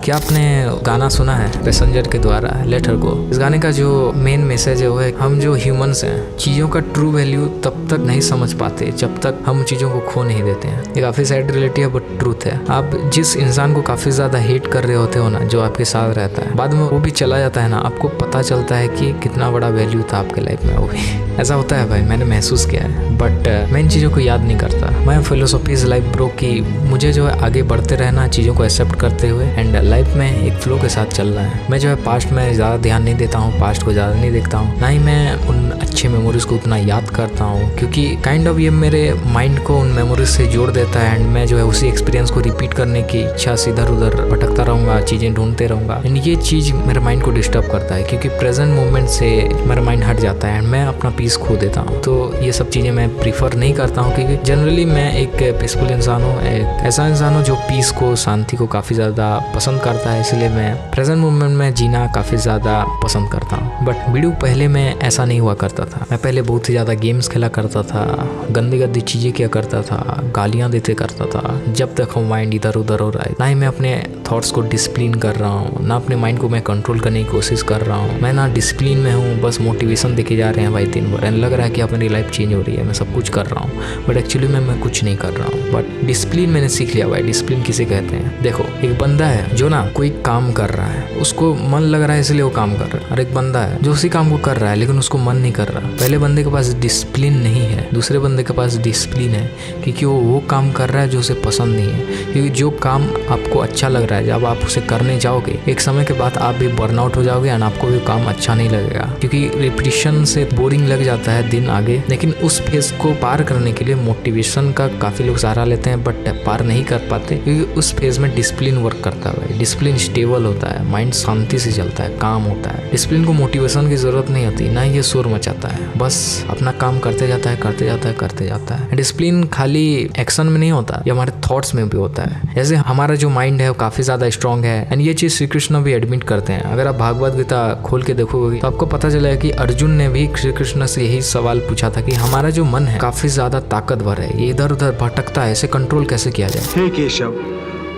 क्या आपने गाना सुना है पैसेंजर के द्वारा लेट हर गो? इस गाने का जो मेन मैसेज है वो है हम जो ह्यूमंस हैं चीज़ों का ट्रू वैल्यू तब तक नहीं समझ पाते जब तक हम चीज़ों को खो नहीं देते हैं। ये काफ़ी सैड रियलिटी है बट ट्रूथ है। आप जिस इंसान को काफ़ी ज़्यादा हेट कर रहे होते हो ना, जो आपके साथ रहता है, बाद में वो भी चला जाता है ना, आपको पता चलता है कि कितना बड़ा वैल्यू था आपके लाइफ में। वो भी ऐसा होता है भाई, मैंने महसूस किया है, बट मैं इन चीज़ों को याद नहीं करता। मैं फिलोसॉफी इज लाइफ ब्रो की मुझे जो है आगे बढ़ते रहना, चीज़ों को एक्सेप्ट करते हुए एंड लाइफ में एक फ्लो के साथ चलना है। मैं जो है पास्ट में ज़्यादा ध्यान नहीं देता हूँ, पास्ट को ज़्यादा नहीं देखता हूँ, ना ही मैं उन अच्छे मेमोरीज को उतना याद करता हूँ, क्योंकि काइंड ऑफ ये मेरे माइंड को उन मेमोरीज से जोड़ देता है एंड मैं जो है उसी एक्सपीरियंस को रिपीट करने की इच्छा से इधर उधर भटकता रहूँगा, चीज़ें ढूंढते रहूँगा एंड ये चीज़ मेरे माइंड को डिस्टर्ब करता है, क्योंकि प्रेजेंट मोमेंट से मेरा माइंड हट जाता है एंड मैं अपना पीस खो देता हूँ। तो ये सब चीज़ें मैं प्रीफर नहीं करता हूँ, क्योंकि जनरली मैं एक पीसफुल इंसान हूँ, एक ऐसा इंसान हूँ जो पीस को, शांति को काफ़ी ज़्यादा पसंद करता है, इसलिए मैं प्रेजेंट मोमेंट में जीना काफ़ी ज़्यादा पसंद करता हूँ। बट वीडियो पहले मैं ऐसा नहीं हुआ करता था। मैं पहले बहुत ही ज़्यादा गेम्स खेला करता था, गंदी गंदी चीज़ें किया करता था, गालियाँ देते करता था, जब तक हम माइंड इधर उधर हो रहा है। ना ही मैं अपने थॉट्स को डिसिप्लिन कर रहा हूँ, ना अपने माइंड को मैं कंट्रोल करने की कोशिश कर रहा हूँ। मैं ना डिसिप्लिन में हूँ, बस मोटिवेशन देखे जा रहे हैं भाई दिन भर एंड लग रहा है कि अपनी लाइफ चेंज हो रही है, मैं सब कुछ कर रहा हूँ, बट एक्चुअली मैं कुछ नहीं कर रहा हूँ। बट डिसिप्लिन मैंने सीख लिया भाई। डिसिप्लिन किसे कहते हैं? देखो, एक बंदा है जो ना कोई काम कर रहा है, उसको मन लग रहा है इसलिए वो काम कर रहा है, और एक बंदा है जो उसी काम को कर रहा है लेकिन उसको मन नहीं कर रहा। पहले बंदे के पास डिसिप्लिन नहीं है, दूसरे बंदे के पास डिसिप्लिन है, क्योंकि वो काम कर रहा है जो उसे पसंद नहीं है। क्योंकि जो काम आपको अच्छा लग रहा है, जब आप उसे करने जाओगे एक समय के बाद आप भी बर्नआउट हो जाओगे एंड आपको भी काम अच्छा नहीं लगेगा, क्योंकि रिपीटिशन से बोरिंग लग जाता है दिन आगे। लेकिन उस फेज को पार करने के लिए मोटिवेशन का काफ़ी लोग सहारा लेते हैं, बट पार नहीं कर पाते, क्योंकि उस फेज में डिसिप्लिन वर्क करता है। डिसिप्लिन स्टेबल होता है, माइंड शांति से चलता है, काम होता है। डिसिप्लिन को मोटिवेशन की जरूरत नहीं होती, ना ये शोर मचाता है, बस अपना काम करते जाता है, करते जाता है, करते जाता है। डिसिप्लिन खाली एक्शन में नहीं होता, ये हमारे थॉट्स में भी होता है। जैसे हमारा जो माइंड है वो काफ़ी ज़्यादा स्ट्रांग है एंड ये चीज़ श्री कृष्ण भी एडमिट करते हैं। अगर आप भागवत गीता खोल के देखोगे तो आपको पता चलेगा कि अर्जुन ने भी श्री कृष्ण से यही सवाल पूछा था कि हमारा जो मन है काफ़ी ज़्यादा ताकतवर है, ये इधर उधर भटकता है, इसे कंट्रोल कैसे किया जाए? हे केशव,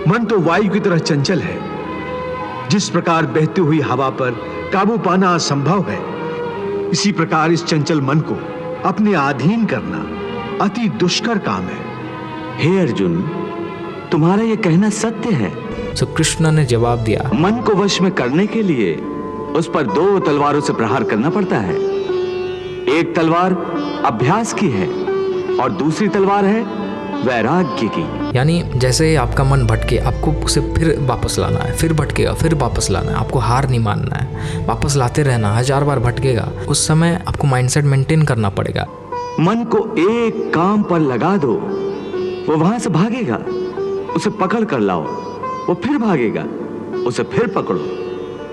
मन तो वायु की तरह चंचल है। जिस प्रकार बहती हुई हवा पर काबू पाना असंभव है, इसी प्रकार इस चंचल मन को अपने अधीन करना अति दुष्कर काम है। हे अर्जुन, तुम्हारा यह कहना सत्य है। तो कृष्ण ने जवाब दिया, मन को वश में करने के लिए उस पर 2 तलवारों से प्रहार करना पड़ता है। एक तलवार अभ्यास की है और दूसरी तलवार है वैराग्य की। यानी जैसे ही आपका मन भटके, आपको उसे फिर वापस लाना है, फिर भटकेगा, फिर वापस लाना है, आपको हार नहीं मानना है, वापस लाते रहना। 1000 बार भटकेगा, उस समय आपको माइंडसेट मेंटेन करना पड़ेगा। मन को एक काम पर लगा दो, वो वहां से भागेगा, उसे पकड़ कर लाओ, वो फिर भागेगा, उसे फिर पकड़ो।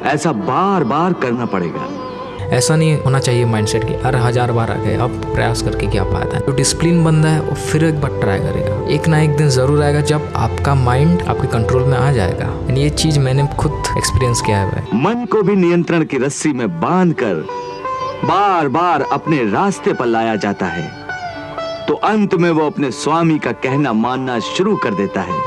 ऐसा बार बार करना पड़ेगा। ऐसा नहीं होना चाहिए माइंडसेट की हर 1000 बार आ गए, अब प्रयास करके क्या फायदा है। जो डिसिप्लिन बंदा है वो फिर एक बार ट्राई करेगा, एक ना एक दिन जरूर आएगा जब आपका माइंड आपके कंट्रोल में आ जाएगा। ये चीज मैंने खुद एक्सपीरियंस किया है भाई। मन को भी नियंत्रण की रस्सी में बांधकर बार बार अपने रास्ते पर लाया जाता है, तो अंत में वो अपने स्वामी का कहना मानना शुरू कर देता है।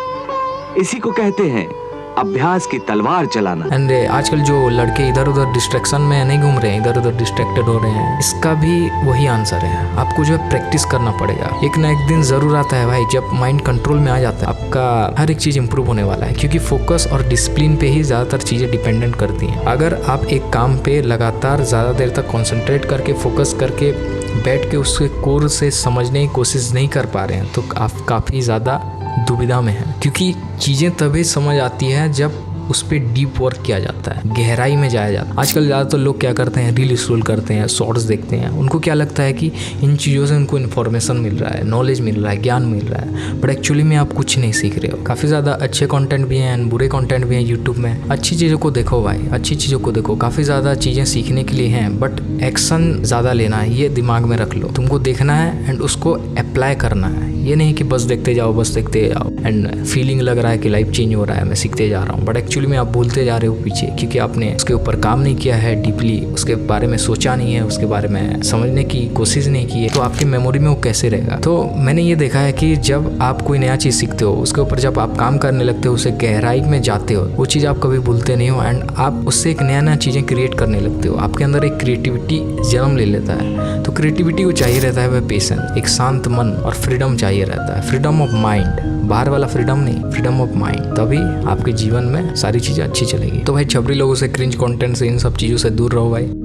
इसी को कहते हैं अभ्यास की तलवार चलाना। एंड आजकल जो लड़के इधर उधर डिस्ट्रैक्शन में नहीं घूम रहे हैं, इधर उधर डिस्ट्रैक्टेड हो रहे हैं, इसका भी वही आंसर है। आपको जो है प्रैक्टिस करना पड़ेगा। एक ना एक दिन जरूर आता है भाई जब माइंड कंट्रोल में आ जाता है, आपका हर एक चीज इंप्रूव होने वाला है, क्योंकि फोकस और डिसिप्लिन पे ही ज्यादातर चीजें डिपेंडेंट करती हैं। अगर आप एक काम पे लगातार ज्यादा देर तक कॉन्सेंट्रेट करके, फोकस करके बैठ के उसके कोर से समझने की कोशिश नहीं कर पा रहे हैं, तो आप काफी ज्यादा दुविधा में है, क्योंकि चीज़ें तभी समझ आती है जब उस पर डीप वर्क किया जाता है, गहराई में जाया जाता है। आजकल ज़्यादातर लोग क्या करते हैं, रील स्क्रॉल करते हैं, शॉर्ट्स देखते हैं, उनको क्या लगता है कि इन चीज़ों से उनको इन्फॉर्मेशन मिल रहा है, नॉलेज मिल रहा है, ज्ञान मिल रहा है, बट एक्चुअली में आप कुछ नहीं सीख रहे हो। काफ़ी ज़्यादा अच्छे कंटेंट भी हैं, बुरे कंटेंट भी हैं यूट्यूब में। अच्छी चीज़ों को देखो भाई, अच्छी चीज़ों को देखो, काफ़ी ज़्यादा चीज़ें सीखने के लिए हैं, बट एक्शन ज़्यादा लेना है, ये दिमाग में रख लो। तुमको देखना है एंड उसको अप्लाई करना है, ये नहीं कि बस देखते जाओ एंड फीलिंग लग रहा है कि लाइफ चेंज हो रहा है, मैं सीखते जा रहा हूँ, बट एक्चुअली में आप भूलते जा रहे हो पीछे, क्योंकि आपने उसके ऊपर काम नहीं किया है डीपली, उसके बारे में सोचा नहीं है, उसके बारे में समझने की कोशिश नहीं की है, तो आपकी मेमोरी में वो कैसे रहेगा। तो मैंने ये देखा है कि जब आप कोई नया चीज़ सीखते हो, उसके ऊपर जब आप काम करने लगते हो, उसे गहराई में जाते हो, वो चीज़ आप कभी भूलते नहीं हो एंड आप उससे एक नया चीज़ें क्रिएट करने लगते हो। आपके अंदर एक क्रिएटिविटी जन्म ले लेता है। तो क्रिएटिविटी को चाहिए रहता है वह पेशेंस, एक शांत मन और फ्रीडम चाहिए रहता है, फ्रीडम ऑफ माइंड, बाहर वाला फ्रीडम नहीं, फ्रीडम ऑफ माइंड। तभी आपके जीवन में सारी चीज़ें अच्छी चलेगी। तो भाई छपरी लोगों से, क्रिंज कंटेंट से, इन सब चीज़ों से दूर रहो भाई।